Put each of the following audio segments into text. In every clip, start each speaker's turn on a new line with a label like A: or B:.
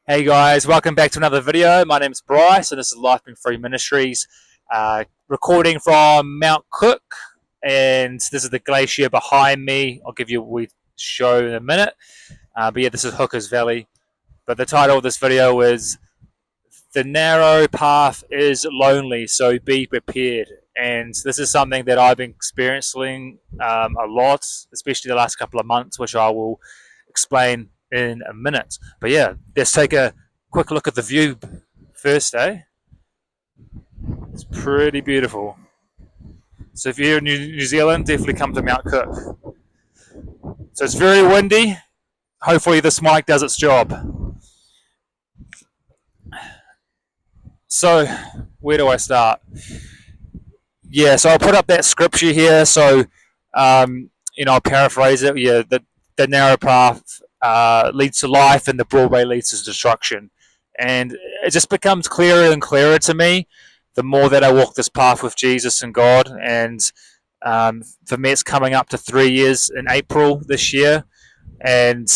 A: Hey guys, welcome back to another video. My name is Bryce and this is Life Being Free Ministries, recording from Mount Cook, and this is the glacier behind me. I'll give you a wee show in a minute, but yeah, this is Hooker's Valley. But the title of this video is "The Narrow Path is Lonely, so be prepared." And this is something that I've been experiencing a lot, especially the last couple of months, which I will explain in a minute. But yeah, let's take a quick look at the view first, eh? It's pretty beautiful. So if you're in New Zealand, definitely come to Mount Cook. So it's very windy. Hopefully this mic does its job. So where do I start? Yeah, so I'll put up that scripture here. So I'll paraphrase it. Yeah, the narrow path leads to life, and the broad way leads to destruction. And it just becomes clearer and clearer to me the more that I walk this path with Jesus and God. And for me, it's coming up to 3 years in April this year, and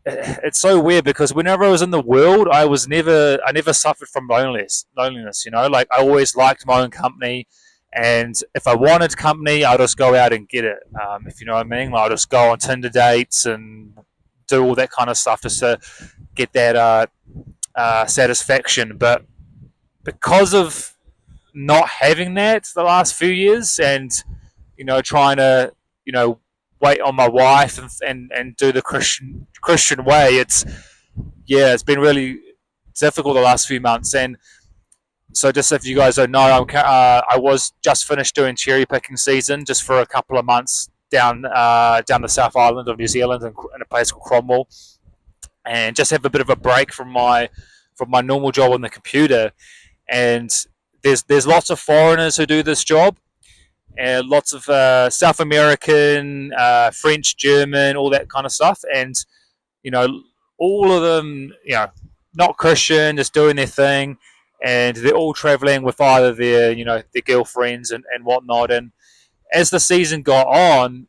A: it's so weird because whenever I was in the world, I never suffered from loneliness. Like I always liked my own company, and if I wanted company, I'd just go out and get it. If you know what I mean, like I'd just go on Tinder dates and do all that kind of stuff just to get that satisfaction. But because of not having that the last few years, and trying to wait on my wife and do the Christian way, it's been really difficult the last few months. And so just if you guys don't know, I was just finished doing cherry picking season just for a couple of months down the South Island of New Zealand in a place called Cromwell, and just have a bit of a break from my normal job on the computer. And there's lots of foreigners who do this job, and lots of South American, French, German, all that kind of stuff. And you know, all of them, not Christian, just doing their thing, and they're all traveling with either their girlfriends and whatnot. And as the season got on,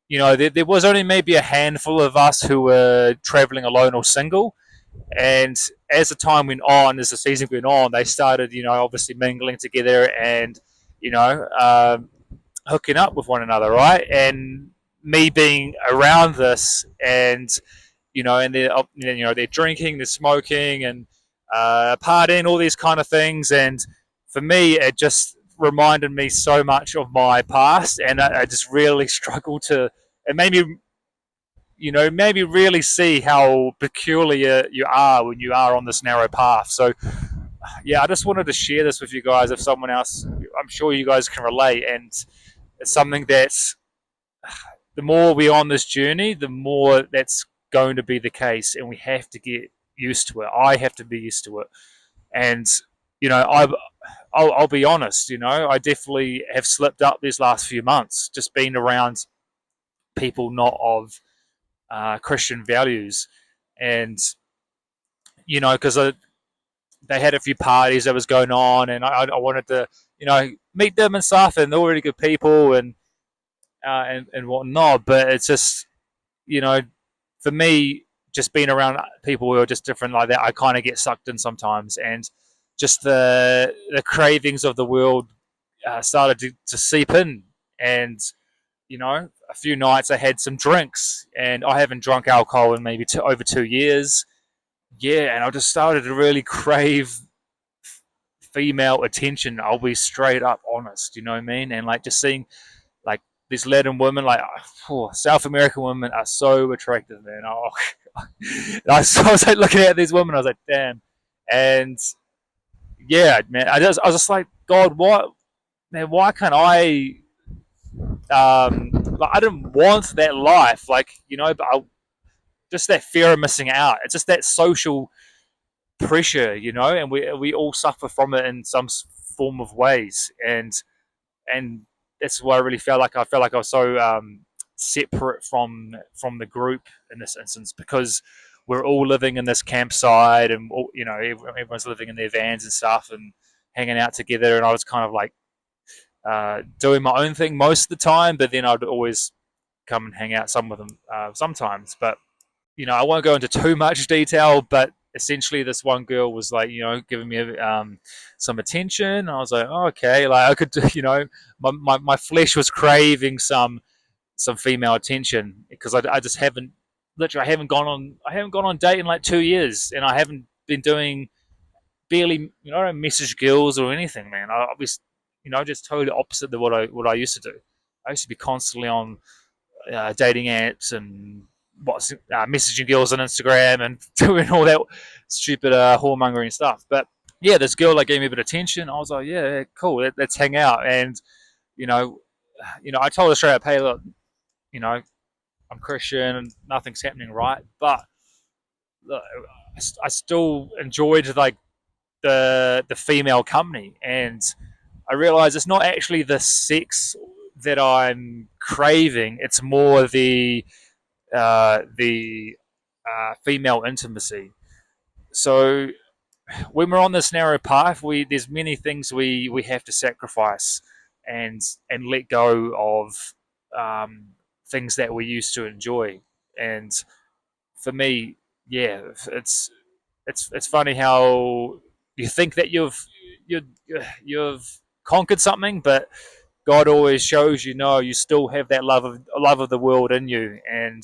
A: there was only maybe a handful of us who were traveling alone or single. And as the time went on, as the season went on, they started, obviously mingling together and, you know, um, hooking up with one another, right? And me being around this, and and they're drinking, they're smoking, and partying, all these kind of things. And for me, it just reminded me so much of my past, and I just really struggled to. It made me, maybe really see how peculiar you are when you are on this narrow path. So, yeah, I just wanted to share this with you guys. If someone else, I'm sure you guys can relate, and it's something that's the more we're on this journey, the more that's going to be the case, and we have to get used to it. I have to be used to it, and you know, I, I'll be honest. I definitely have slipped up these last few months, just being around people not of Christian values, and because they had a few parties that was going on, and I wanted to, meet them and stuff, and they're all really good people, and whatnot. But it's just, you know, for me, just being around people who are just different like that, I kind of get sucked in sometimes, and just the cravings of the world started to seep in, and a few nights I had some drinks, and I haven't drunk alcohol in maybe over 2 years. Yeah, and I just started to really crave female attention. I'll be straight up honest, you know what I mean? And like just seeing like these Latin women, like South American women are so attractive, man. Oh, I was like looking at these women, I was like, damn. And yeah, man, I was just like, God, what, man? Why can't I? Like, I didn't want that life, like but just that fear of missing out. It's just that social pressure, and we all suffer from it in some form of ways, and that's why I felt like I was so separate from the group in this instance, because we're all living in this campsite, and everyone's living in their vans and stuff and hanging out together, and I was kind of like doing my own thing most of the time, but then I'd always come and hang out some with them sometimes. But I won't go into too much detail, but essentially this one girl was like, giving me some attention. I was like, oh, okay, like I could, my flesh was craving some female attention because I just haven't literally I haven't gone on a date in like 2 years, and I haven't been doing barely message girls or anything, man. I was just totally opposite of what I used to do. I used to be constantly on dating apps and messaging girls on Instagram and doing all that stupid whoremongering stuff. But yeah, this girl like gave me a bit of attention. I was like, yeah, cool, let's hang out. And you know, I told her straight up, hey, look, you know, I'm Christian and nothing's happening right, but look, I still enjoyed like the female company, and I realized it's not actually the sex that I'm craving; it's more the female intimacy. So when we're on this narrow path, there's many things we have to sacrifice and let go of things that we used to enjoy. And for me, yeah, it's funny how you think that you, you've conquered something, but God always shows you no, you still have that love of the world in you, and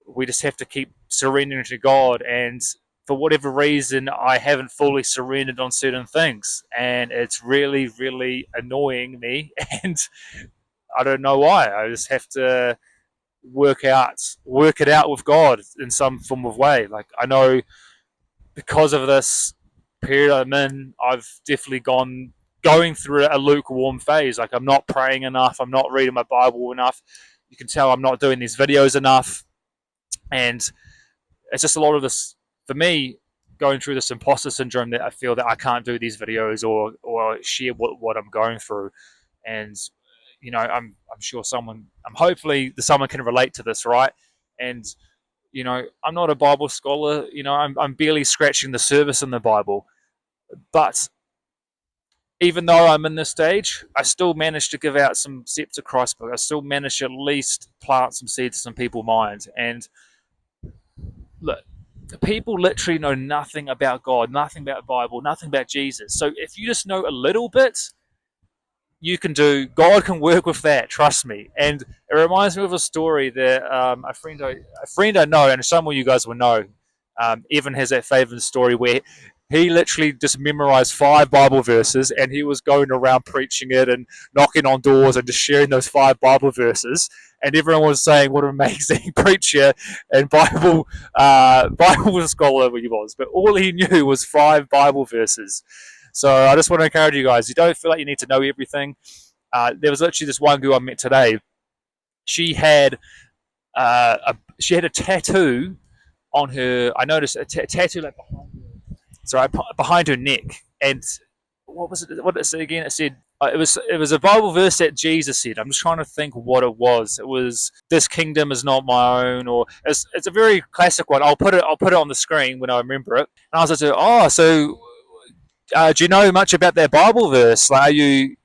A: we just have to keep surrendering to God. And for whatever reason, I haven't fully surrendered on certain things, and it's really, really annoying me. And I don't know why. I just have to work it out with God in some form of way. Like I know because of this period I'm in, I've definitely going through a lukewarm phase. Like I'm not praying enough. I'm not reading my Bible enough. You can tell I'm not doing these videos enough, and it's just a lot of this for me going through this imposter syndrome that I feel that I can't do these videos or share what I'm going through. And I'm sure I'm hopefully someone can relate to this, right? And I'm not a Bible scholar. I'm barely scratching the surface in the Bible, but even though I'm in this stage, I still managed to give out some steps to Christ book. I still managed to at least plant some seeds in some people's minds. And look, people literally know nothing about God, nothing about the Bible, nothing about Jesus. So if you just know a little bit, God can work with that, trust me. And it reminds me of a story that a friend I know, and some of you guys will know, Evan has that favorite story where he literally just memorized 5 Bible verses, and he was going around preaching it and knocking on doors and just sharing those 5 Bible verses, and everyone was saying what an amazing preacher and Bible scholar he was, but all he knew was 5 Bible verses. So I just want to encourage you guys: you don't feel like you need to know everything. There was actually this one girl I met today. She had a tattoo on her. I noticed a tattoo like behind her neck. And what was it? What did it say again? It said it was a Bible verse that Jesus said. I'm just trying to think what it was. It was, "This kingdom is not my own," or it's a very classic one. I'll put it on the screen when I remember it. And I was like, "Oh, so do you know much about that Bible verse? Like, are you?"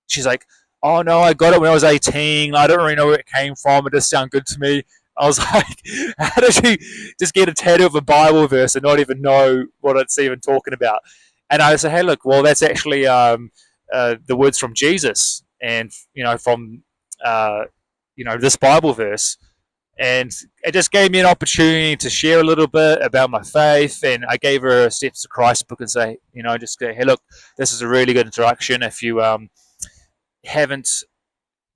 A: She's like, "Oh no, I got it when I was 18. I don't really know where it came from. It just sounded good to me." I was like, "How did you just get a tattoo of a Bible verse and not even know what it's even talking about?" And I said, "Hey, look, well, that's actually the words from Jesus, and from this Bible verse." And it just gave me an opportunity to share a little bit about my faith. And I gave her a Steps to Christ book and say, just go, "Hey, look, this is a really good introduction. If you haven't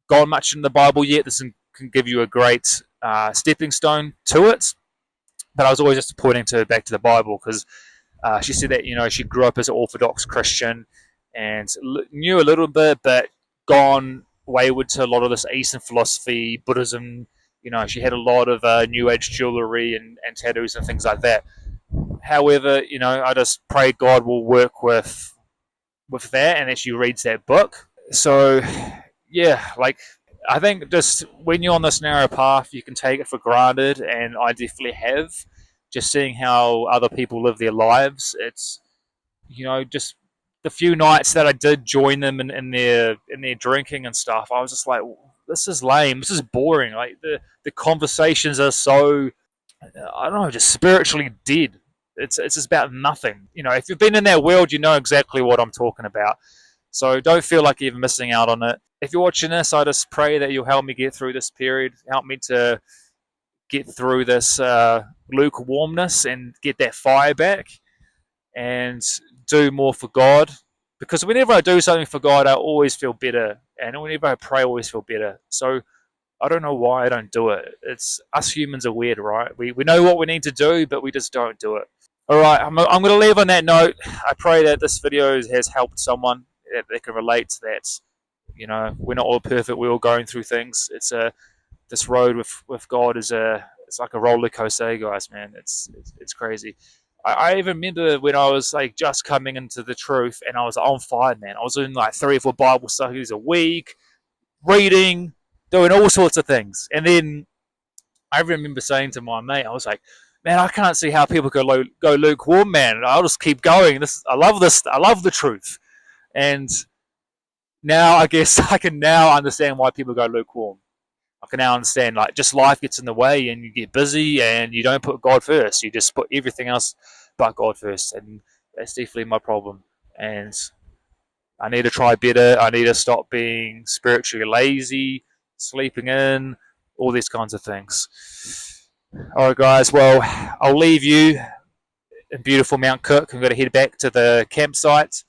A: gone much in the Bible yet, this can give you a great stepping stone to it." But I was always just pointing back to the Bible because she said that she grew up as an Orthodox Christian and knew a little bit, but gone wayward to a lot of this Eastern philosophy, Buddhism. She had a lot of New Age jewelry and tattoos and things like that. However, I just pray God will work with that, and that she reads that book. So, yeah, like I think just when you're on this narrow path, you can take it for granted, and I definitely have. Just seeing how other people live their lives, it's just the few nights that I did join them in their drinking and stuff, I was just like, this is lame. This is boring. Like the conversations are so I don't know, just spiritually dead. It's just about nothing. If you've been in that world, you know exactly what I'm talking about. So don't feel like you're missing out on it. If you're watching this, I just pray that you'll help me get through this period. Help me to get through this lukewarmness and get that fire back and do more for God. Because whenever I do something for God, I always feel better. And whenever I pray, I always feel better. So I don't know why I don't do it. It's us humans are weird, right? We know what we need to do, but we just don't do it. All right, I'm going to leave on that note. I pray that this video has helped someone that they can relate to that. We're not all perfect. We're all going through things. This road with God it's like a roller coaster, guys. Man, it's crazy. I even remember when I was like just coming into the truth, and I was on fire, man. I was doing like 3 or 4 Bible studies a week, reading, doing all sorts of things, and then I remember saying to my mate, I was like, "Man, I can't see how people go lukewarm, man. I'll just keep going. I love this. I love the truth." And now I guess I can now understand why people go lukewarm. I can now understand, like, just life gets in the way and you get busy and you don't put God first. You just put everything else but God first. And that's definitely my problem. And I need to try better. I need to stop being spiritually lazy, sleeping in, all these kinds of things. All right, guys. Well, I'll leave you in beautiful Mount Cook. I'm going to head back to the campsite.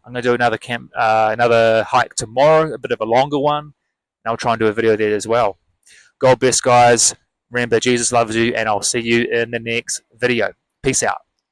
A: I'm going to do another hike tomorrow, a bit of a longer one. And I'll try and do a video there as well. God bless, guys. Remember, Jesus loves you, and I'll see you in the next video. Peace out.